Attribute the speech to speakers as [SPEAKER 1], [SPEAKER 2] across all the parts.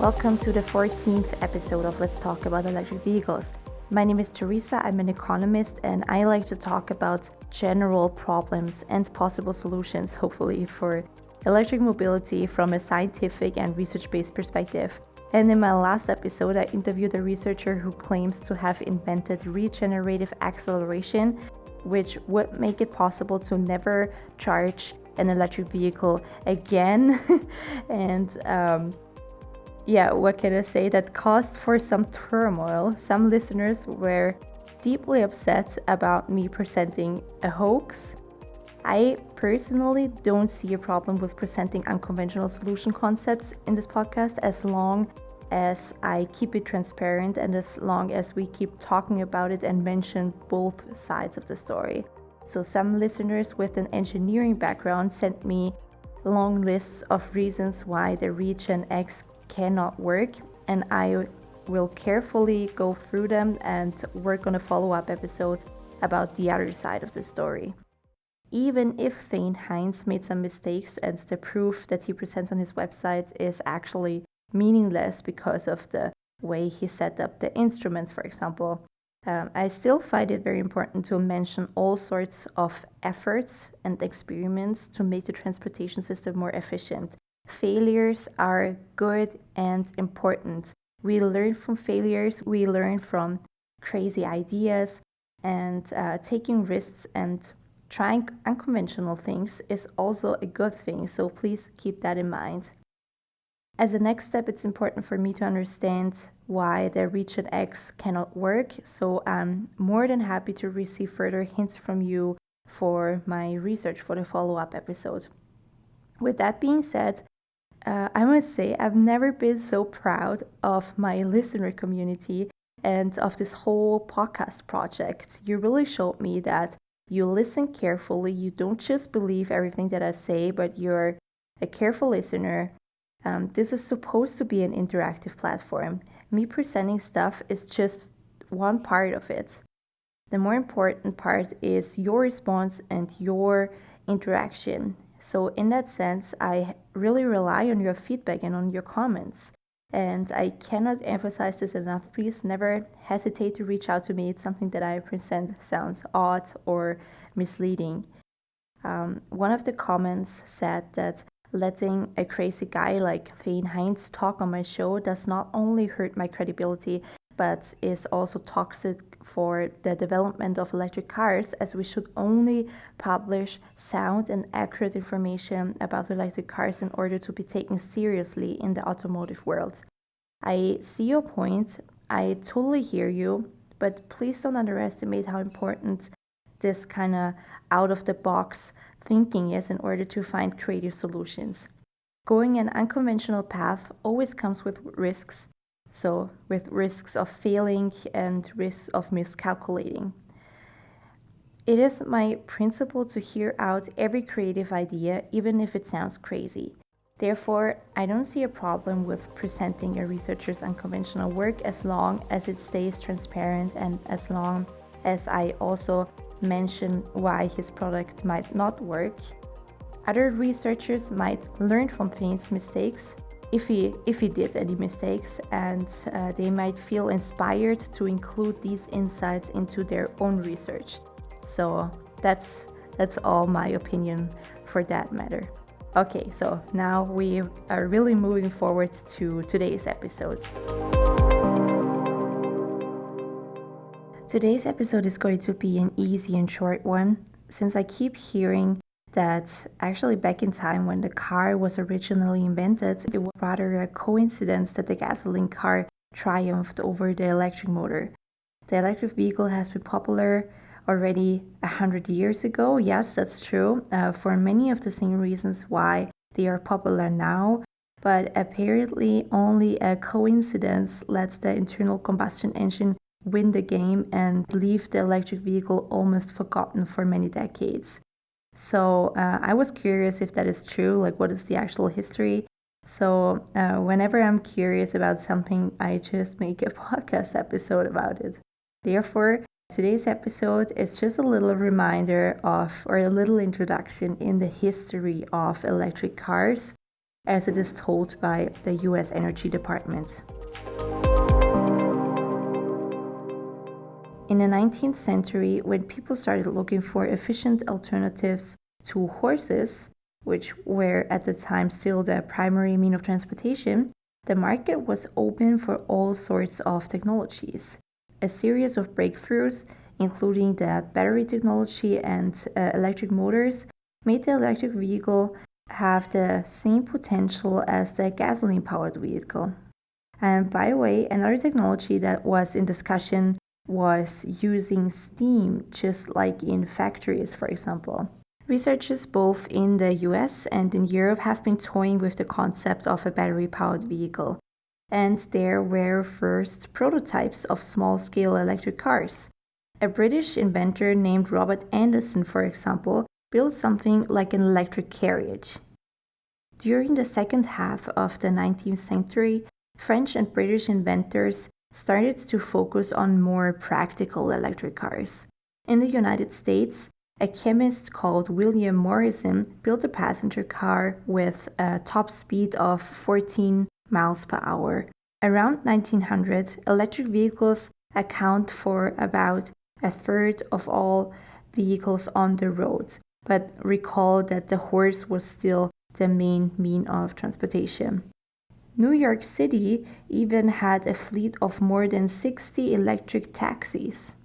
[SPEAKER 1] Welcome to the 14th episode of Let's Talk About Electric Vehicles. My name is Teresa, I'm an economist, and I like to talk about general problems and possible solutions, hopefully, for electric mobility from a scientific and research-based perspective. And in my last episode, I interviewed a researcher who claims to have invented regenerative acceleration, which would make it possible to never charge an electric vehicle again. What can I say? That caused for some turmoil. Some listeners were deeply upset about me presenting a hoax. I personally don't see a problem with presenting unconventional solution concepts in this podcast as long as I keep it transparent and as long as we keep talking about it and mention both sides of the story. So some listeners with an engineering background sent me long lists of reasons why the Regen X cannot work, and I will carefully go through them and work on a follow-up episode about the other side of the story. Even if Thane Heinz made some mistakes and the proof that he presents on his website is actually meaningless because of the way he set up the instruments, for example, I still find it very important to mention all sorts of efforts and experiments to make the transportation system more efficient. Failures are good and important. We learn from failures, we learn from crazy ideas, and taking risks and trying unconventional things is also a good thing, so please keep that in mind. As a next step, it's important for me to understand why the Regen X cannot work, so I'm more than happy to receive further hints from you for my research for the follow-up episode. With that being said, I must say I've never been so proud of my listener community and of this whole podcast project. You really showed me that you listen carefully, you don't just believe everything that I say, but you're a careful listener. This is supposed to be an interactive platform. Me presenting stuff is just one part of it. The more important part is your response and your interaction. So in that sense, I really rely on your feedback and on your comments. And I cannot emphasize this enough. Please never hesitate to reach out to me if something that I present sounds odd or misleading. One of the comments said that letting a crazy guy like Thane Heinz talk on my show does not only hurt my credibility, but is also toxic for the development of electric cars, as we should only publish sound and accurate information about electric cars in order to be taken seriously in the automotive world. I see your point, I totally hear you, but please don't underestimate how important this kind of out-of-the-box thinking is in order to find creative solutions. Going an unconventional path always comes with risks. So with risks of failing and risks of miscalculating. It is my principle to hear out every creative idea, even if it sounds crazy. Therefore, I don't see a problem with presenting a researcher's unconventional work as long as it stays transparent and as long as I also mention why his product might not work. Other researchers might learn from Thane's mistakes, if he did any mistakes, and they might feel inspired to include these insights into their own research. So that's all my opinion for that matter. Okay, so now we are really moving forward to today's episode. Today's episode is going to be an easy and short one, since I keep hearing that actually back in time when the car was originally invented, it was rather a coincidence that the gasoline car triumphed over the electric motor. The electric vehicle has been popular already 100 years ago. Yes, that's true, for many of the same reasons why they are popular now, but apparently only a coincidence lets the internal combustion engine win the game and leave the electric vehicle almost forgotten for many decades. So I was curious if that is true, like what is the actual history. So whenever I'm curious about something, I just make a podcast episode about it. Therefore, today's episode is just a little reminder of, or a little introduction in the history of electric cars. as it is told by the US Energy Department. In the 19th century, when people started looking for efficient alternatives to horses, which were at the time still the primary mean of transportation, the market was open for all sorts of technologies. A series of breakthroughs, including the battery technology and electric motors, made the electric vehicle have the same potential as the gasoline-powered vehicle. And by the way, another technology that was in discussion was using steam, just like in factories, for example. Researchers both in the US and in Europe have been toying with the concept of a battery-powered vehicle. And there were first prototypes of small-scale electric cars. A British inventor named Robert Anderson, for example, built something like an electric carriage. During the second half of the 19th century, French and British inventors started to focus on more practical electric cars. In the United States, a chemist called William Morrison built a passenger car with a top speed of 14 miles per hour. Around 1900, electric vehicles account for about a third of all vehicles on the road, but recall that the horse was still the main mean of transportation. New York City even had a fleet of more than 60 electric taxis.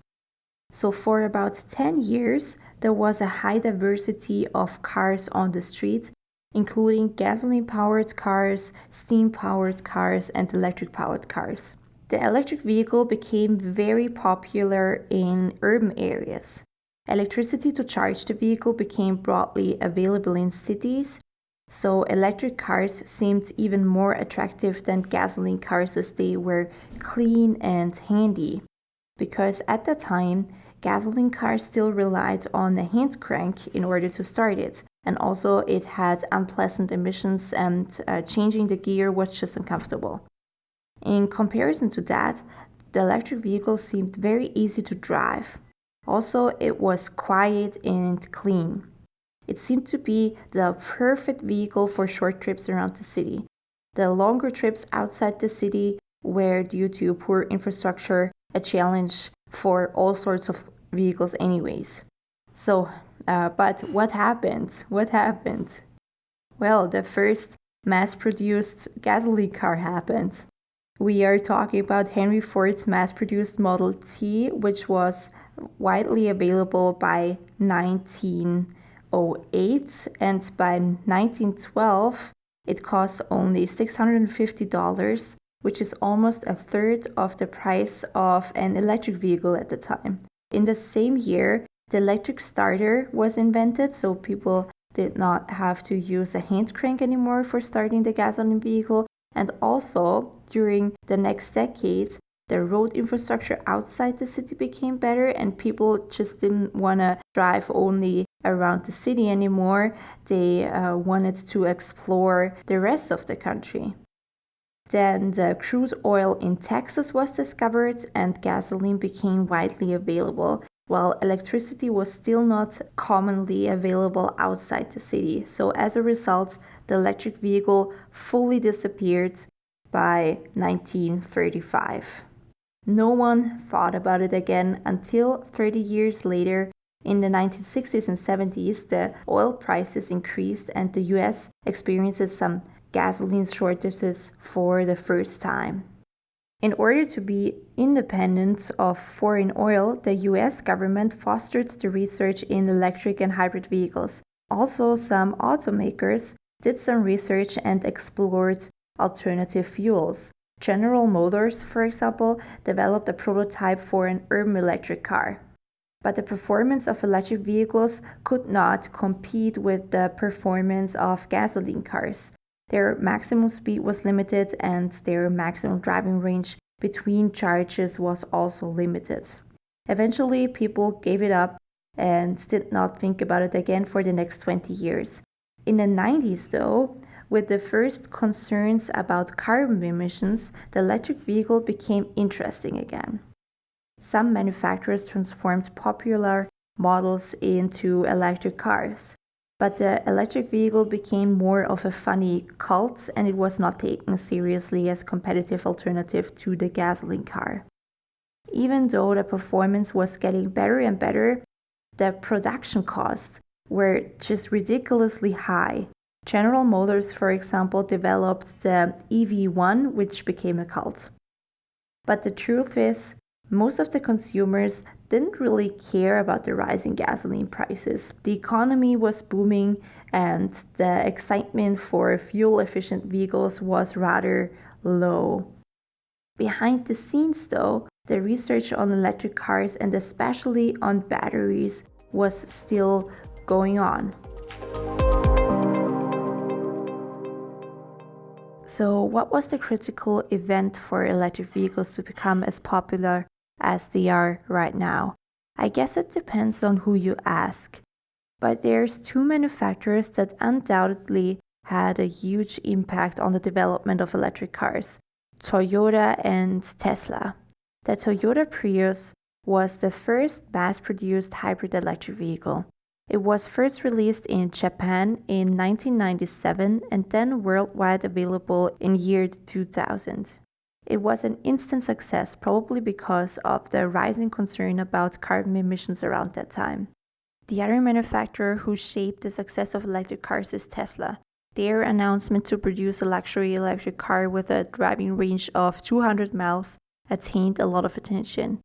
[SPEAKER 1] So for about 10 years, there was a high diversity of cars on the street, including gasoline-powered cars, steam-powered cars, and electric-powered cars. The electric vehicle became very popular in urban areas. Electricity to charge the vehicle became broadly available in cities, so electric cars seemed even more attractive than gasoline cars as they were clean and handy. Because at the time, gasoline cars still relied on the hand crank in order to start it, and also it had unpleasant emissions and changing the gear was just uncomfortable. In comparison to that, the electric vehicle seemed very easy to drive. Also, it was quiet and clean. It seemed to be the perfect vehicle for short trips around the city. The longer trips outside the city were, due to poor infrastructure, a challenge for all sorts of vehicles anyways. So, but what happened? What happened? Well, the first mass-produced gasoline car happened. We are talking about Henry Ford's mass-produced Model T, which was widely available by 1908, and by 1912 it cost only $650, which is almost a third of the price of an electric vehicle at the time. In the same year, the electric starter was invented, so people did not have to use a hand crank anymore for starting the gasoline vehicle. And also, during the next decades, the road infrastructure outside the city became better, and people just didn't want to drive only around the city anymore. They wanted to explore the rest of the country. Then the crude oil in Texas was discovered, and gasoline became widely available, while electricity was still not commonly available outside the city. So as a result, the electric vehicle fully disappeared by 1935. No one thought about it again until 30 years later. In the 1960s and 70s, the oil prices increased and the US experiences some gasoline shortages for the first time. In order to be independent of foreign oil, the US government fostered the research in electric and hybrid vehicles. Also, some automakers did some research and explored alternative fuels. General Motors, for example, developed a prototype for an urban electric car. But the performance of electric vehicles could not compete with the performance of gasoline cars. Their maximum speed was limited, and their maximum driving range between charges was also limited. Eventually, people gave it up and did not think about it again for the next 20 years. In the 90s, though, with the first concerns about carbon emissions, the electric vehicle became interesting again. Some manufacturers transformed popular models into electric cars. But the electric vehicle became more of a funny cult, and it was not taken seriously as a competitive alternative to the gasoline car. Even though the performance was getting better and better, the production costs were just ridiculously high. General Motors, for example, developed the EV1, which became a cult. But the truth is, most of the consumers didn't really care about the rising gasoline prices. The economy was booming, and the excitement for fuel-efficient vehicles was rather low. Behind the scenes, though, the research on electric cars and especially on batteries was still going on. So, what was the critical event for electric vehicles to become as popular as they are right now? I guess it depends on who you ask. But there's two manufacturers that undoubtedly had a huge impact on the development of electric cars: Toyota and Tesla. The Toyota Prius was the first mass-produced hybrid electric vehicle. It was first released in Japan in 1997 and then worldwide available in year 2000. It was an instant success, probably because of the rising concern about carbon emissions around that time. The other manufacturer who shaped the success of electric cars is Tesla. Their announcement to produce a luxury electric car with a driving range of 200 miles attained a lot of attention.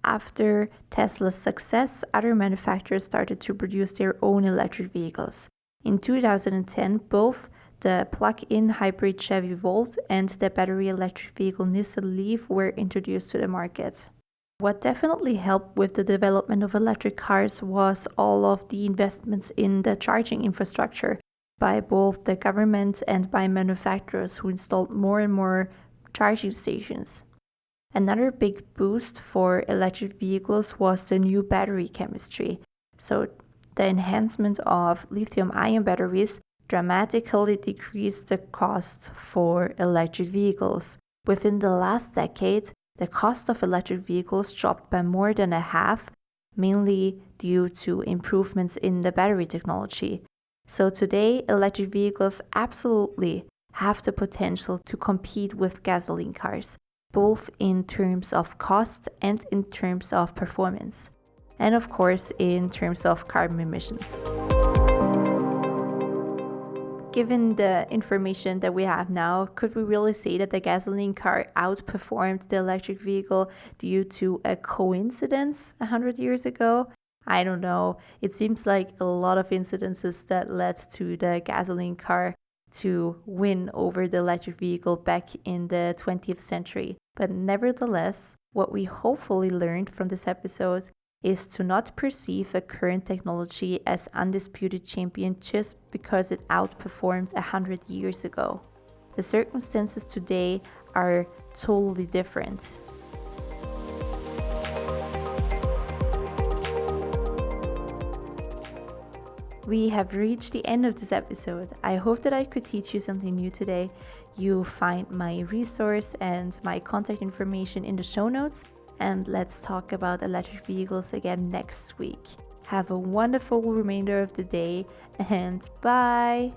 [SPEAKER 1] After Tesla's success, other manufacturers started to produce their own electric vehicles. In 2010, both the plug-in hybrid Chevy Volt and the battery electric vehicle Nissan Leaf were introduced to the market. What definitely helped with the development of electric cars was all of the investments in the charging infrastructure by both the government and by manufacturers who installed more and more charging stations. Another big boost for electric vehicles was the new battery chemistry. So the enhancement of lithium-ion batteries dramatically decreased the cost for electric vehicles. Within the last decade, the cost of electric vehicles dropped by more than a half, mainly due to improvements in the battery technology. So today, electric vehicles absolutely have the potential to compete with gasoline cars, both in terms of cost and in terms of performance, and of course in terms of carbon emissions. Given the information that we have now, could we really say that the gasoline car outperformed the electric vehicle due to a coincidence 100 years ago? I don't know. It seems like a lot of incidences that led to the gasoline car to win over the electric vehicle back in the 20th century. But nevertheless, what we hopefully learned from this episode is to not perceive a current technology as undisputed champion just because it outperformed 100 years ago. The circumstances today are totally different. We have reached the end of this episode. I hope that I could teach you something new today. You'll find my resource and my contact information in the show notes. And let's talk about electric vehicles again next week. Have a wonderful remainder of the day and bye!